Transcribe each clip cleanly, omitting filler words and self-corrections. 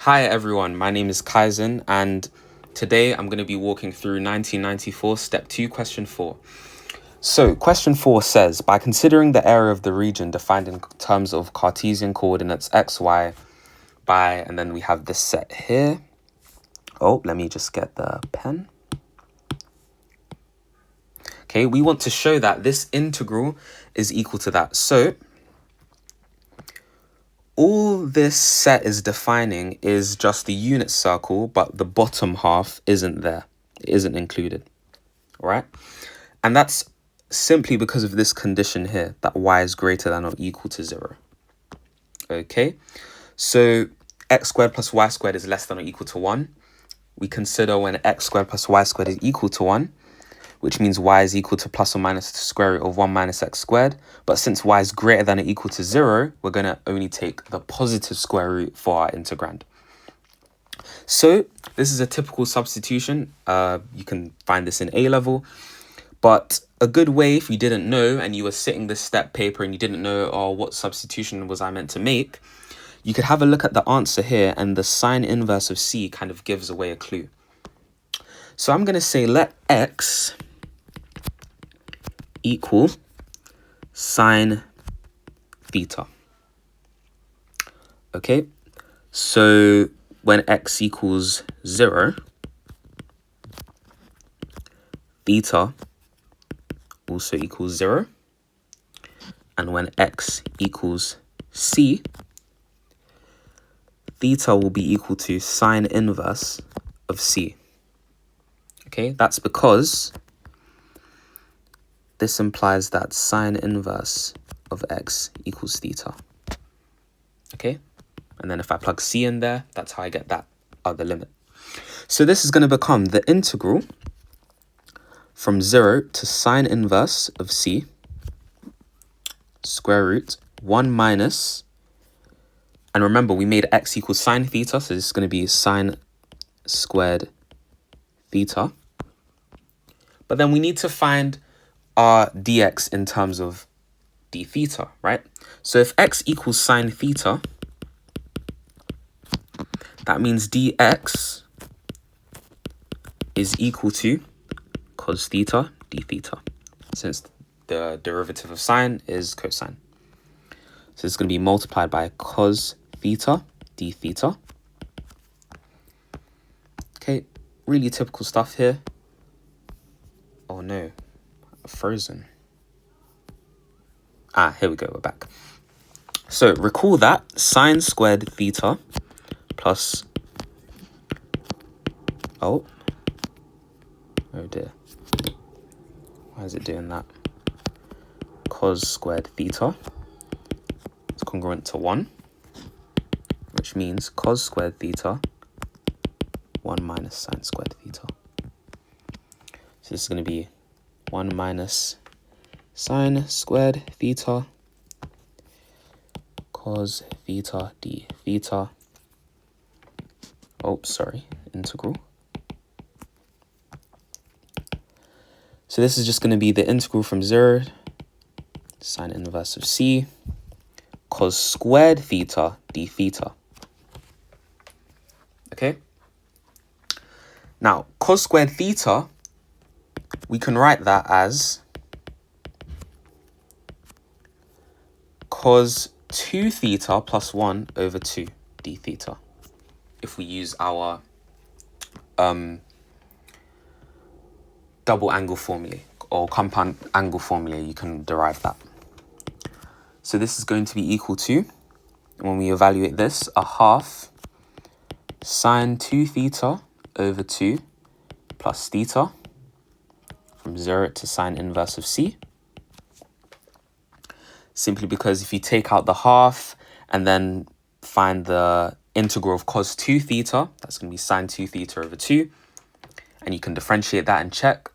Hi everyone, my name is Kaizen and today I'm going to be walking through 1994 step 2 question 4. So question 4 says, by considering the area of the region defined in terms of Cartesian coordinates x, y, by, and then we have this set here. Oh, let me just get the pen. Okay, we want to show that this integral is equal to that. So all this set is defining is just the unit circle, but the bottom half isn't there. It isn't included, all right? And that's simply because of this condition here, that y is greater than or equal to 0. Okay, so x squared plus y squared is less than or equal to 1. We consider when x squared plus y squared is equal to 1, which means y is equal to plus or minus the square root of 1 minus x squared. But since y is greater than or equal to 0, we're going to only take the positive square root for our integrand. So this is a typical substitution. You can find this in A level. But a good way, if you didn't know and you were sitting this step paper and you didn't know, oh, what substitution was I meant to make, you could have a look at the answer here, and the sine inverse of c kind of gives away a clue. So I'm going to say let x equal sine theta. Okay, so when x equals 0, theta also equals 0. And when x equals c, theta will be equal to sine inverse of c. Okay, that's because this implies that sine inverse of x equals theta. Okay, and then if I plug c in there, that's how I get that other limit. So this is going to become the integral from 0 to sine inverse of c square root 1 minus, and remember we made x equals sine theta, so this is going to be sine squared theta. But then we need to find our dx in terms of d theta, right? So if x equals sine theta, that means dx is equal to cos theta d theta, since the derivative of sine is cosine. So it's going to be multiplied by cos theta d theta. Okay, really typical stuff here. Oh no, frozen. Here we go, we're back. So recall that sine squared theta plus, oh dear, why is it doing that? Cos squared theta is congruent to 1, which means cos squared theta 1 minus sine squared theta. So this is going to be 1 minus sine squared theta cos theta d theta. Oh, sorry, integral. So this is just going to be the integral from 0 sine inverse of c cos squared theta d theta. Okay? Now, cos squared theta, we can write that as cos 2 theta plus 1 over 2 d theta. If we use our double angle formula or compound angle formula, you can derive that. So this is going to be equal to, when we evaluate this, a half sine 2 theta over 2 plus theta from 0 to sine inverse of c. Simply because if you take out the half and then find the integral of cos 2 theta, that's going to be sine 2 theta over 2. And you can differentiate that and check,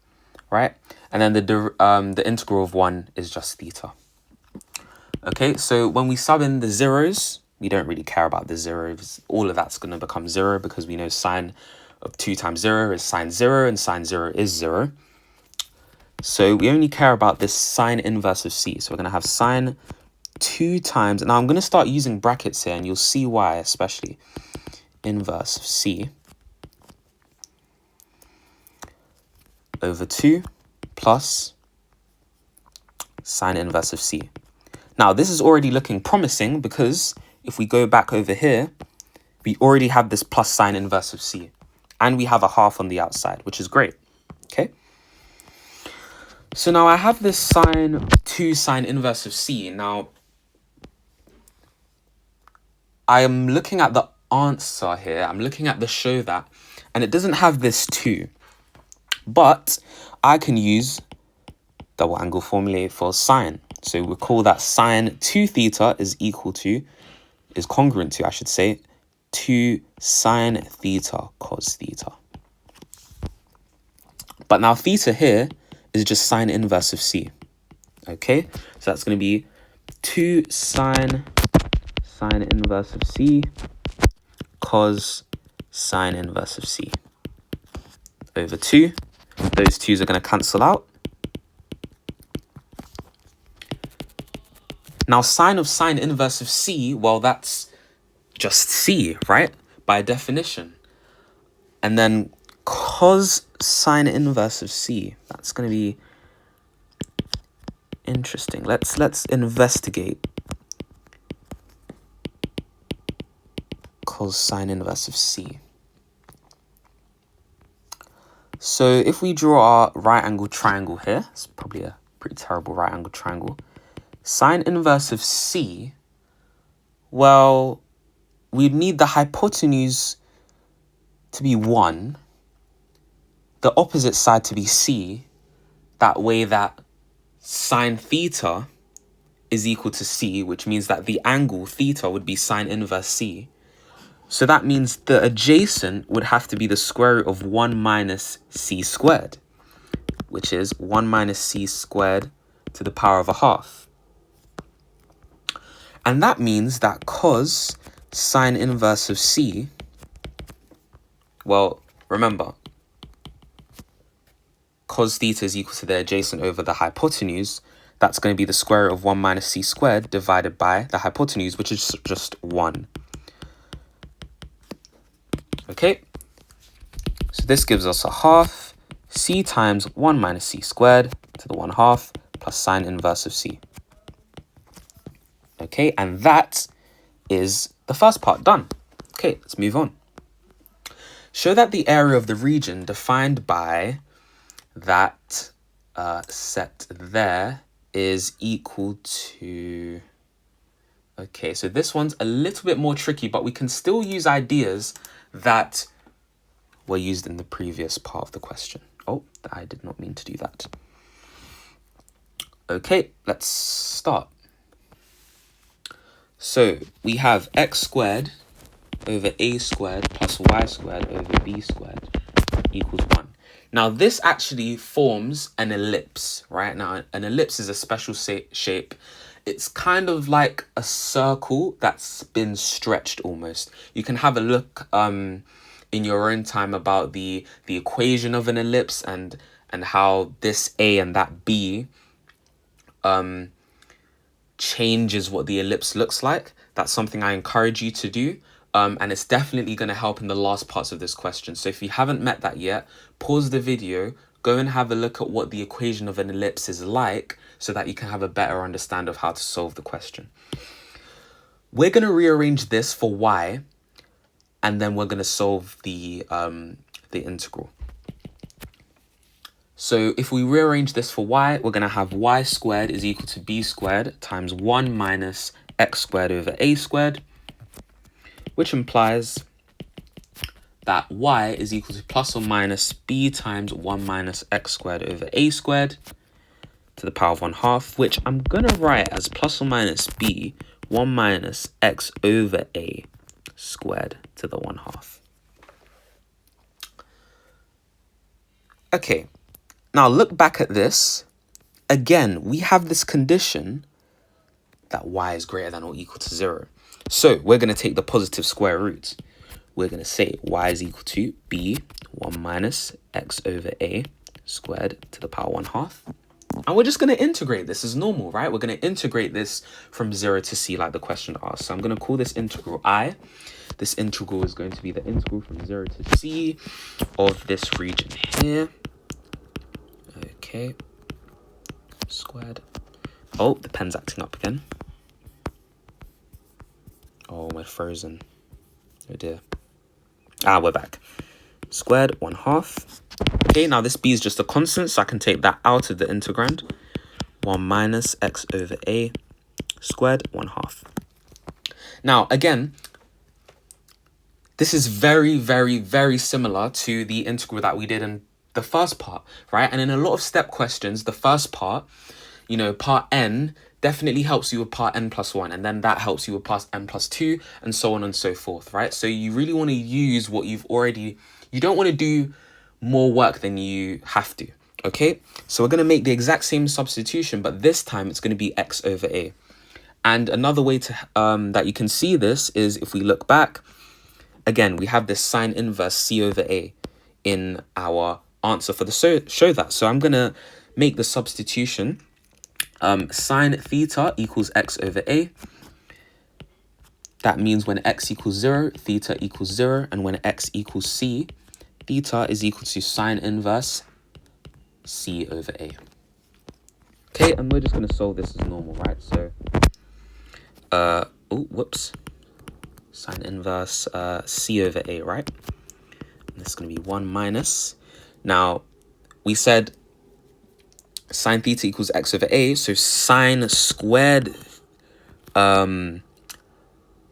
right? And then the integral of 1 is just theta. Okay, so when we sub in the zeros, we don't really care about the zeros. All of that's going to become 0 because we know sine of 2 times 0 is sine 0 and sine 0 is 0. So we only care about this sine inverse of c. So we're going to have sine 2 times, now I'm going to start using brackets here and you'll see why especially. inverse of c over 2 plus sine inverse of c. Now, this is already looking promising because if we go back over here, we already have this plus sine inverse of c. And we have a half on the outside, which is great. Okay? So now I have this 2 sine inverse of c. Now, I am looking at the answer here. I'm looking at the show that, and it doesn't have this 2. But I can use double angle formulae for sine. So we call that sine 2 theta is congruent to, I should say, 2 sine theta cos theta. But now theta here is just sine inverse of c. Okay, so that's going to be 2 sine inverse of c cos sine inverse of c over 2. Those 2's are going to cancel out. Now, sine of sine inverse of c, well, that's just c, right? By definition. And then cos sine inverse of c, that's going to be interesting. Let's investigate cos sine inverse of c. So if we draw our right angle triangle here, it's probably a pretty terrible right angle triangle. Sine inverse of c, well, we'd need the hypotenuse to be 1, the opposite side to be c, that way that sine theta is equal to c, which means that the angle theta would be sine inverse c. So that means the adjacent would have to be the square root of 1 minus c squared, which is 1 minus c squared to the power of a half. And that means that cos sine inverse of c, well, remember, cos theta is equal to the adjacent over the hypotenuse. That's going to be the square root of 1 minus c squared divided by the hypotenuse, which is just 1. Okay, so this gives us a half c times 1 minus c squared to the 1/2 plus sine inverse of c. Okay, and that is the first part done. Okay, let's move on. Show that the area of the region defined by that set there is equal to... Okay, so this one's a little bit more tricky, but we can still use ideas that were used in the previous part of the question. Oh, I did not mean to do that. Okay, let's start. So we have x squared over a squared plus y squared over b squared equals 1. Now this actually forms an ellipse, right? Now an ellipse is a special shape. It's kind of like a circle that's been stretched almost. You can have a look in your own time about the equation of an ellipse and how this a and that b changes what the ellipse looks like. That's something I encourage you to do. And it's definitely going to help in the last parts of this question. So if you haven't met that yet, pause the video, go and have a look at what the equation of an ellipse is like so that you can have a better understanding of how to solve the question. We're going to rearrange this for y, and then we're going to solve the integral. So if we rearrange this for y, we're going to have y squared is equal to b squared times 1 minus x squared over a squared, which implies that y is equal to plus or minus b times 1 minus x squared over a squared to the power of 1/2, which I'm going to write as plus or minus b 1 minus x over a squared to the 1/2. Okay. Now look back at this. Again, we have this condition that y is greater than or equal to 0. So we're going to take the positive square root. We're going to say y is equal to b 1 minus x over a squared to the power 1/2. And we're just going to integrate this as normal, right? We're going to integrate this from 0 to c like the question asked. So I'm going to call this integral I. this integral is going to be the integral from 0 to c of this region here. Okay. Squared. Oh, the pen's acting up again. Oh, we're frozen. Oh dear. We're back. Squared 1/2. Okay, now this b is just a constant, so I can take that out of the integrand. 1 minus x over a squared 1/2. Now, again, this is very, very, very similar to the integral that we did in the first part, right? And in a lot of step questions, the first part, you know, part n definitely helps you with part n plus 1, and then that helps you with part n plus 2, and so on and so forth, right? So you really want to use what you've already... You don't want to do more work than you have to, okay? So we're going to make the exact same substitution, but this time it's going to be x over a. And another way to that you can see this is if we look back, again, we have this sine inverse c over a in our answer for the show that. So I'm going to make the substitution. Sine theta equals x over a. That means when x equals 0, theta equals 0. And when x equals c, theta is equal to sine inverse c over a. Okay, and we're just going to solve this as normal, right? So, sine inverse c over a, right? And this is going to be 1 minus. Now, we said sine theta equals x over a, so sine squared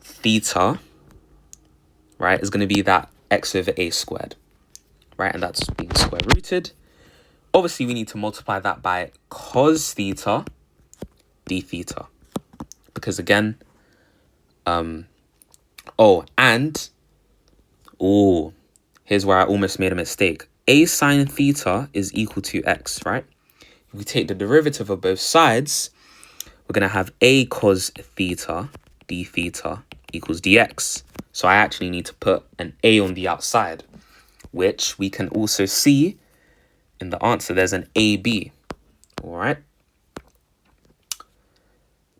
theta, right, is going to be that x over a squared, right? And that's being square rooted. Obviously, we need to multiply that by cos theta d theta. Because again, here's where I almost made a mistake. A sine theta is equal to x, right? If we take the derivative of both sides, we're going to have a cos theta d theta equals dx. So I actually need to put an a on the outside, which we can also see in the answer. There's an ab. All right.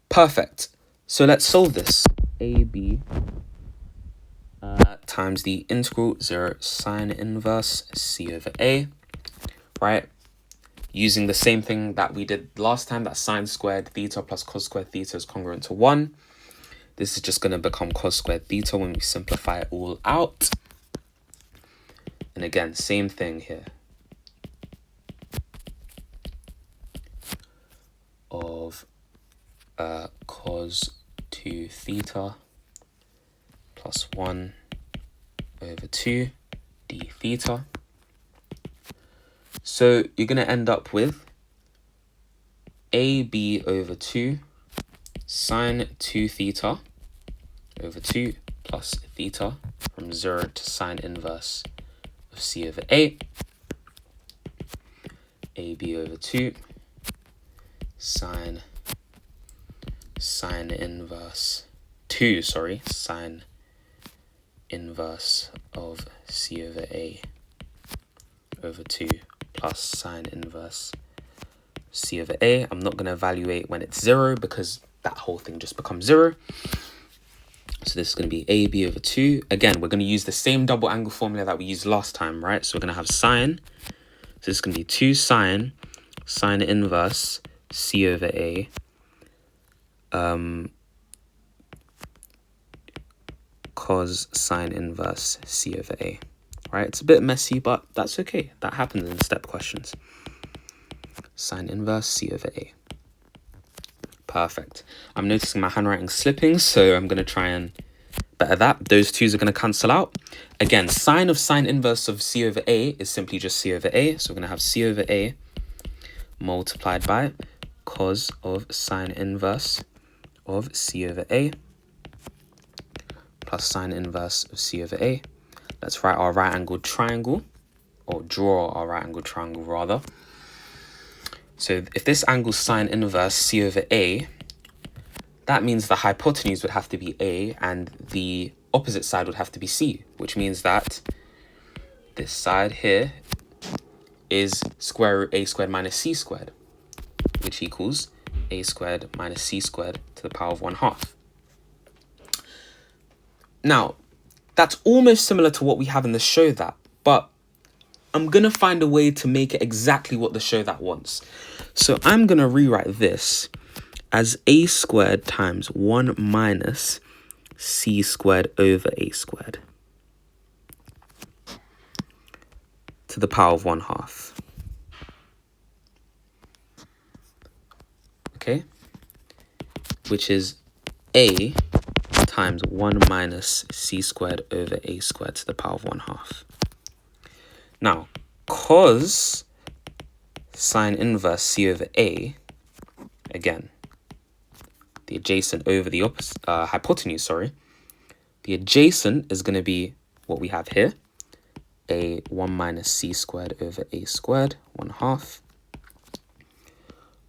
Perfect. So let's solve this. AB times the integral 0 sine inverse c over a, right? Using the same thing that we did last time, that sine squared theta plus cos squared theta is congruent to 1. This is just going to become cos squared theta when we simplify it all out. And again, same thing here. Of cos 2 theta plus 1 over 2 d theta. So you're going to end up with AB over 2 sine 2 theta over 2 plus theta from 0 to sine inverse of c over a. AB over 2 sine inverse of c over a over 2 plus sine inverse c over a. I'm not going to evaluate when it's 0 because that whole thing just becomes 0. So this is going to be AB over 2. Again, we're going to use the same double angle formula that we used last time, right? So we're going to have sine. So this is going to be 2 sine inverse c over a cos sine inverse c over a, right? It's a bit messy, but that's okay. That happens in step questions. Sine inverse c over a. Perfect. I'm noticing my handwriting slipping, so I'm going to try and better that. Those twos are going to cancel out. Again, sine of sine inverse of c over a is simply just c over a. So we're going to have c over a multiplied by cos of sine inverse of c over a plus sine inverse of c over a. Let's write our right-angled triangle, or draw our right-angled triangle rather. So if this angle is sine inverse c over a, that means the hypotenuse would have to be a and the opposite side would have to be c, which means that this side here is square root a squared minus c squared, which equals a squared minus c squared to the power of 1/2. Now, That's almost similar to what we have in the show that, but I'm going to find a way to make it exactly what the show that wants. So I'm going to rewrite this as a squared times 1 minus c squared over a squared to the power of 1/2. Okay? Which is a times 1 minus c squared over a squared to the power of 1/2. Now, cos sine inverse c over a, again, the adjacent over the opposite hypotenuse, the adjacent is going to be what we have here, a 1 minus c squared over a squared, 1/2,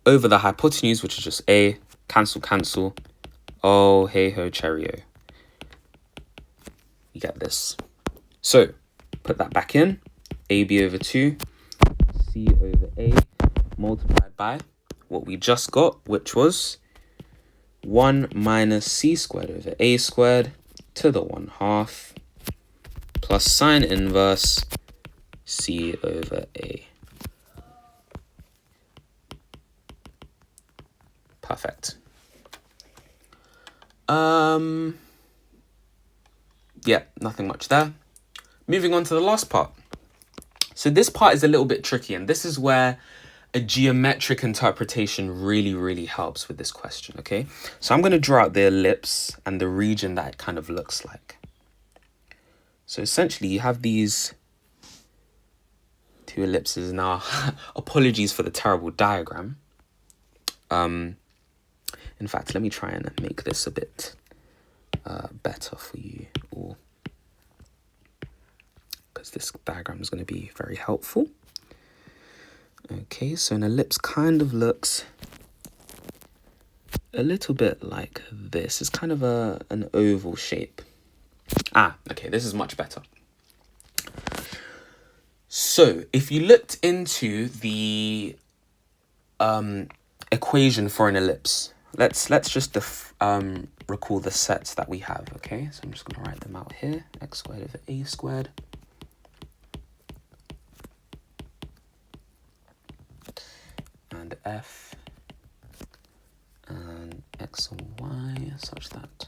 over the hypotenuse, which is just a, cancel, oh, hey ho, cherry-o. You get this. So, put that back in, ab over 2, c over a, multiplied by what we just got, which was 1 minus c squared over a squared to the 1/2 plus sine inverse c over a. Perfect. Yeah, nothing much there. Moving on to the last part. So this part is a little bit tricky, and this is where a geometric interpretation really, really helps with this question, okay? So I'm going to draw out the ellipse and the region that it kind of looks like. So essentially, you have these two ellipses. Now, apologies for the terrible diagram. In fact, let me try and make this a bit better for you all, because this diagram is going to be very helpful. Okay, so an ellipse kind of looks a little bit like this. It's kind of an oval shape. Okay, this is much better. So if you looked into the equation for an ellipse, let's just recall the sets that we have, okay? So I'm just going to write them out here. X squared over a squared. And f and x and y such that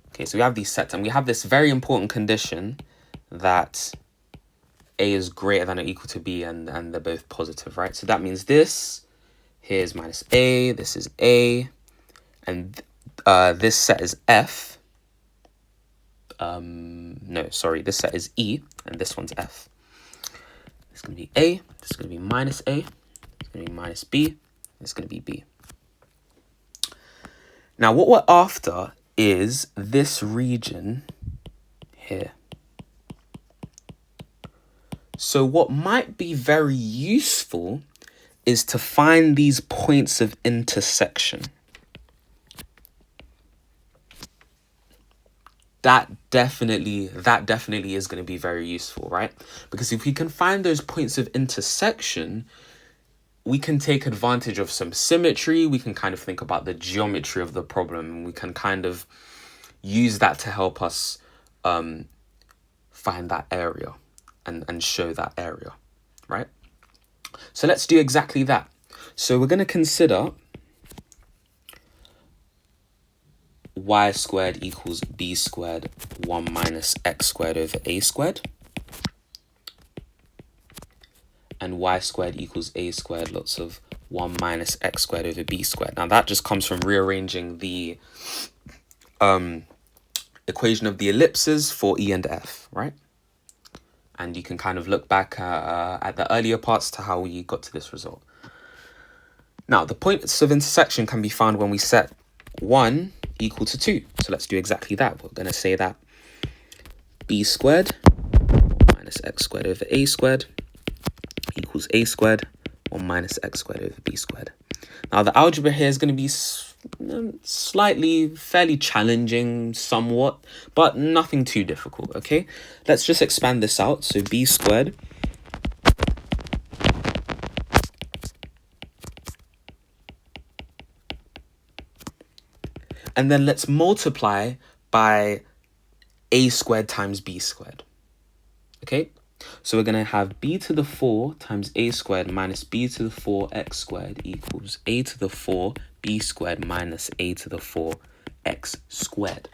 okay, so we have these sets, and we have this very important condition that a is greater than or equal to b, and they're both positive, right? So that means this here is minus a, this is a, and this set is f. This set is E, and this one's F. It's going to be A, this is going to be minus A, it's going to be minus B, it's going to be B. Now, what we're after is this region here. So what might be very useful is to find these points of intersection. That definitely is going to be very useful, right? Because if we can find those points of intersection, we can take advantage of some symmetry. We can kind of think about the geometry of the problem, and we can kind of use that to help us find that area and show that area, right? So let's do exactly that. So we're going to consider y squared equals b squared 1 minus x squared over a squared, and y squared equals a squared lots of 1 minus x squared over b squared. Now that just comes from rearranging the equation of the ellipses for E and F, right? And you can kind of look back at the earlier parts to how we got to this result. Now, the points of intersection can be found when we set 1 equal to 2. So let's do exactly that. We're going to say that b squared minus x squared over a squared equals a squared 1 minus x squared over b squared. Now, the algebra here is going to be fairly challenging somewhat, but nothing too difficult, okay? Let's just expand this out. So b squared And then let's multiply by a squared times b squared. Okay, so we're going to have b to the 4 times a squared minus b to the 4 x squared equals a to the 4 b squared minus a to the 4 x squared.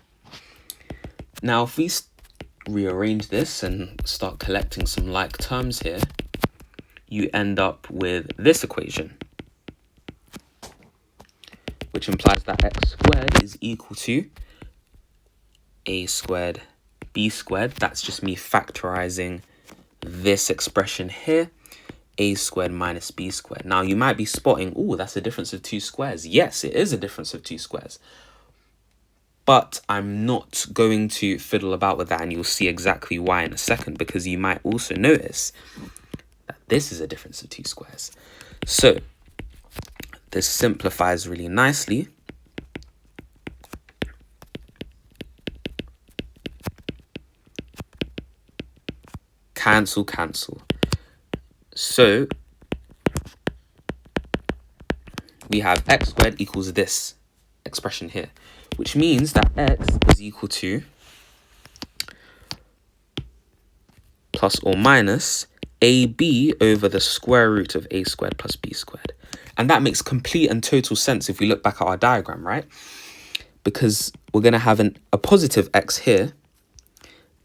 Now, if we rearrange this and start collecting some like terms here, you end up with this equation, which implies that x squared is equal to a squared b squared. That's just me factorizing this expression here, a squared minus b squared. Now, you might be spotting, oh, that's a difference of 2 squares. Yes, it is a difference of 2 squares. But I'm not going to fiddle about with that, and you'll see exactly why in a second, because you might also notice that this is a difference of 2 squares. So this simplifies really nicely. Cancel, cancel. So we have x squared equals this expression here, which means that x is equal to plus or minus ab over the square root of a squared plus b squared. And that makes complete and total sense if we look back at our diagram, right? Because we're going to have a positive x here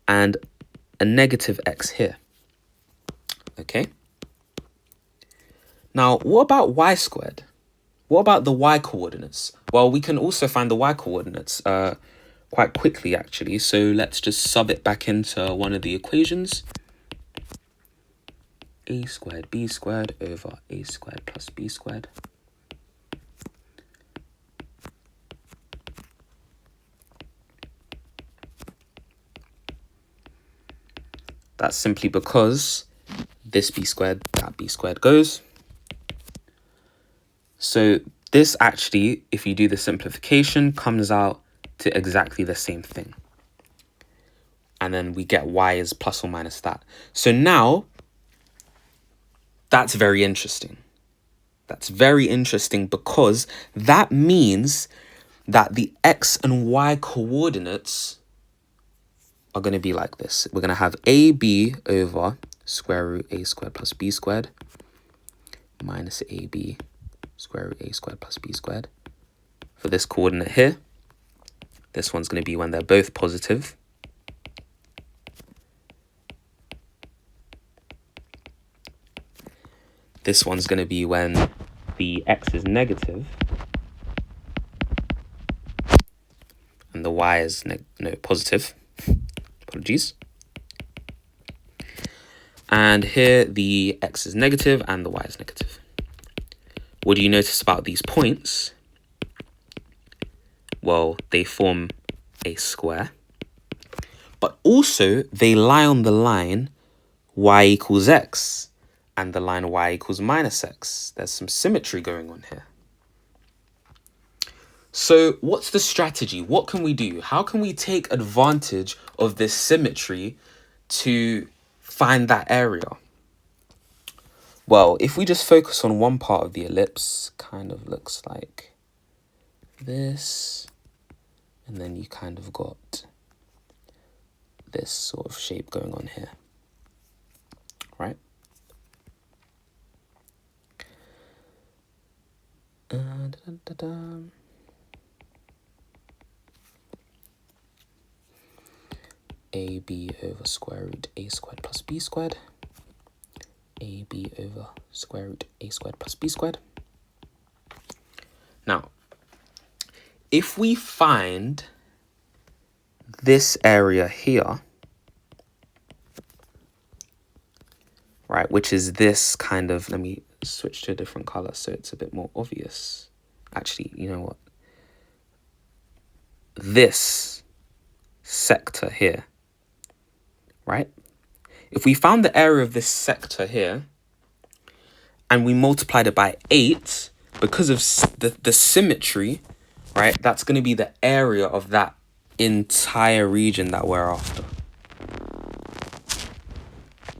and a negative x here. Okay. Now, what about y squared? What about the y coordinates? Well, we can also find the y coordinates quite quickly, actually. So let's just sub it back into one of the equations. A squared b squared over a squared plus b squared. That's simply because this b squared, that b squared goes. So this actually, if you do the simplification, comes out to exactly the same thing. And then we get y is plus or minus that. So now, that's very interesting. That's very interesting because that means that the x and y coordinates are going to be like this. We're going to have ab over square root a squared plus b squared minus ab square root a squared plus b squared. For this coordinate here, this one's going to be when they're both positive. This one's going to be when the x is negative and the y is positive. Apologies. And here the x is negative and the y is negative. What do you notice about these points? Well, they form a square, but also they lie on the line y equals x and the line y equals minus x. There's some symmetry going on here. So what's the strategy? What can we do? How can we take advantage of this symmetry to find that area? Well, if we just focus on one part of the ellipse, kind of looks like this. And then you kind of got this sort of shape going on here, right? AB over square root a squared plus b squared. AB over square root a squared plus b squared. Now, if we find this area here, right, which is this kind of, let me switch to a different color so it's a bit more obvious. Actually, you know what? This sector here, right? If we found the area of this sector here and we multiplied it by 8, because of the symmetry, right, that's going to be the area of that entire region that we're after.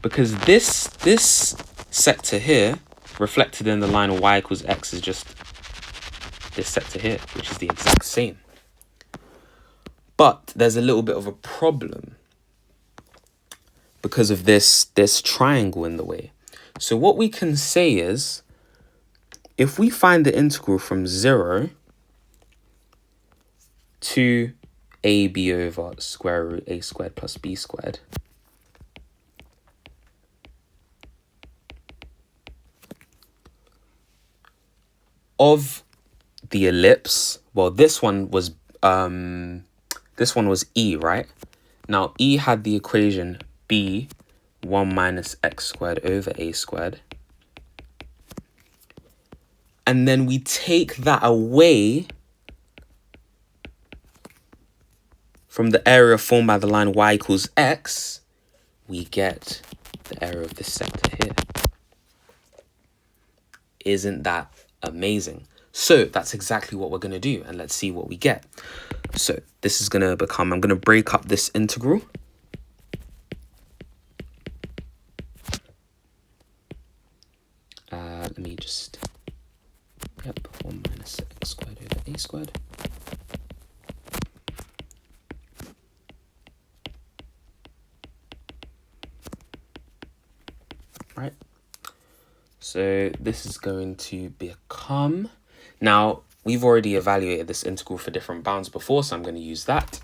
Because this sector here, reflected in the line of y equals x, is just this sector here, which is the exact same. But there's a little bit of a problem because of this triangle in the way. So what we can say is, if we find the integral from 0 to ab over square root a squared plus b squared, of the ellipse, well, this one was E, right? Now E had the equation b 1 minus x squared over a squared. And then we take that away from the area formed by the line y equals x, we get the area of this sector here. Isn't that amazing? So that's exactly what we're going to do, and let's see what we get. So this is going to become, I'm going to break up this integral. Let me just, 1 minus x squared over a squared. Right. So this is going to become, now we've already evaluated this integral for different bounds before, so I'm going to use that.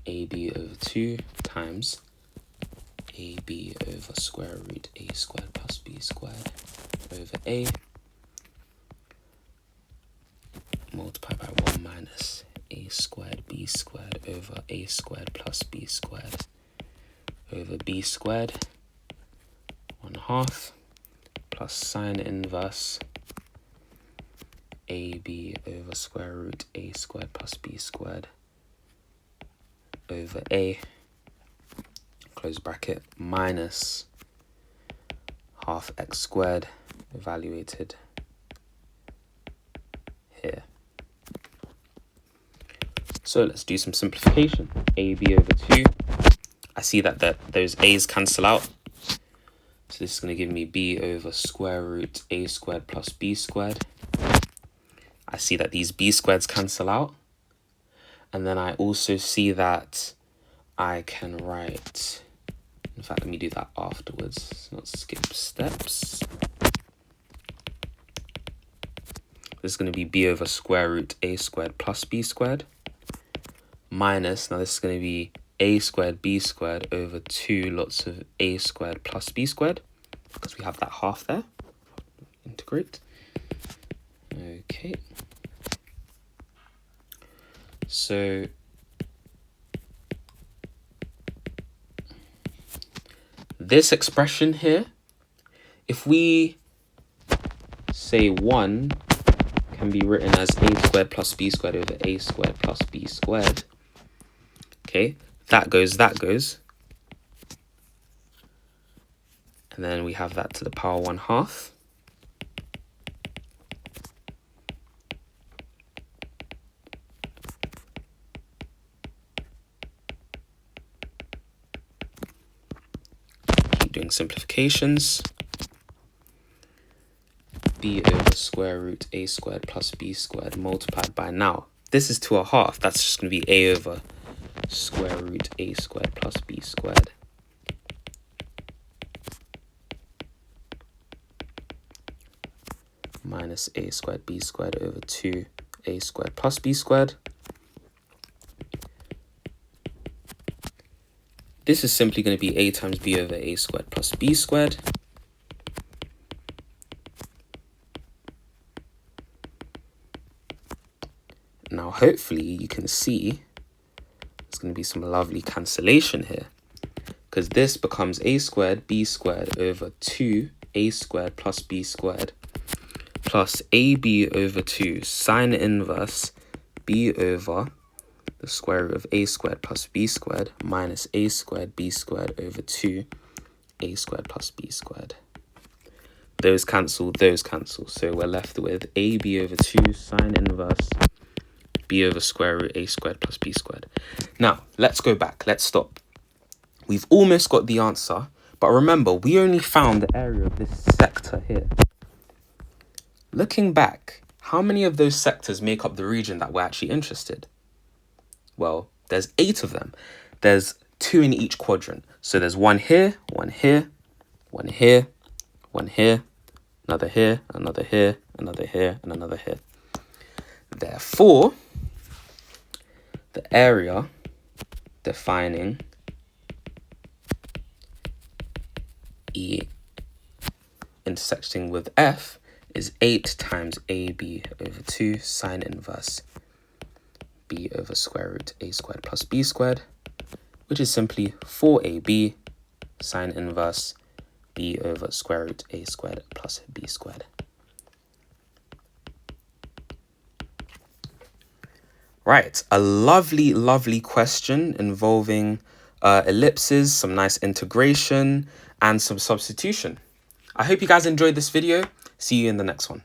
ab over 2 times ab over square root a squared plus b squared over a multiplied by 1 minus a squared b squared over a squared plus b squared over b squared 1/2 plus sine inverse ab over square root a squared plus b squared over a, close bracket, minus half x squared evaluated here. So let's do some simplification. ab over 2. I see that those a's cancel out. So this is going to give me b over square root a squared plus b squared. I see that these b squareds cancel out. And then I also see that I can write, in fact, let me do that afterwards. Let's not skip steps. This is going to be b over square root a squared plus b squared. Minus, now this is going to be a squared b squared over 2 lots of a squared plus b squared, because we have that half there. Integrate. Okay. So this expression here, if we say 1 can be written as a squared plus b squared over a squared plus b squared. Okay, that goes. And then we have that to the power 1/2. Keep doing simplifications. b over square root a squared plus b squared multiplied by, now this is to a half, that's just going to be a over square root a squared plus b squared minus a squared b squared over 2 a squared plus b squared. This is simply going to be a times b over a squared plus b squared. Now hopefully you can see there's going to be some lovely cancellation here, because this becomes a squared b squared over 2 a squared plus b squared plus ab over 2 sine inverse b over the square root of a squared plus b squared minus a squared b squared over 2 a squared plus b squared. Those cancel, so we're left with ab over 2 sine inverse b over square root a squared plus b squared. Now, let's go back. Let's stop. We've almost got the answer, but remember, we only found the area of this sector here. Looking back, how many of those sectors make up the region that we're actually interested? Well, there's 8 of them. There's 2 in each quadrant. So there's one here, one here, one here, one here, another here, another here, another here, and another here. Therefore, the area defining E intersecting with F is 8 times AB over 2 sine inverse B over square root A squared plus B squared, which is simply 4AB sine inverse B over square root A squared plus B squared. Right, a lovely, lovely question involving ellipses, some nice integration, and some substitution. I hope you guys enjoyed this video. See you in the next one.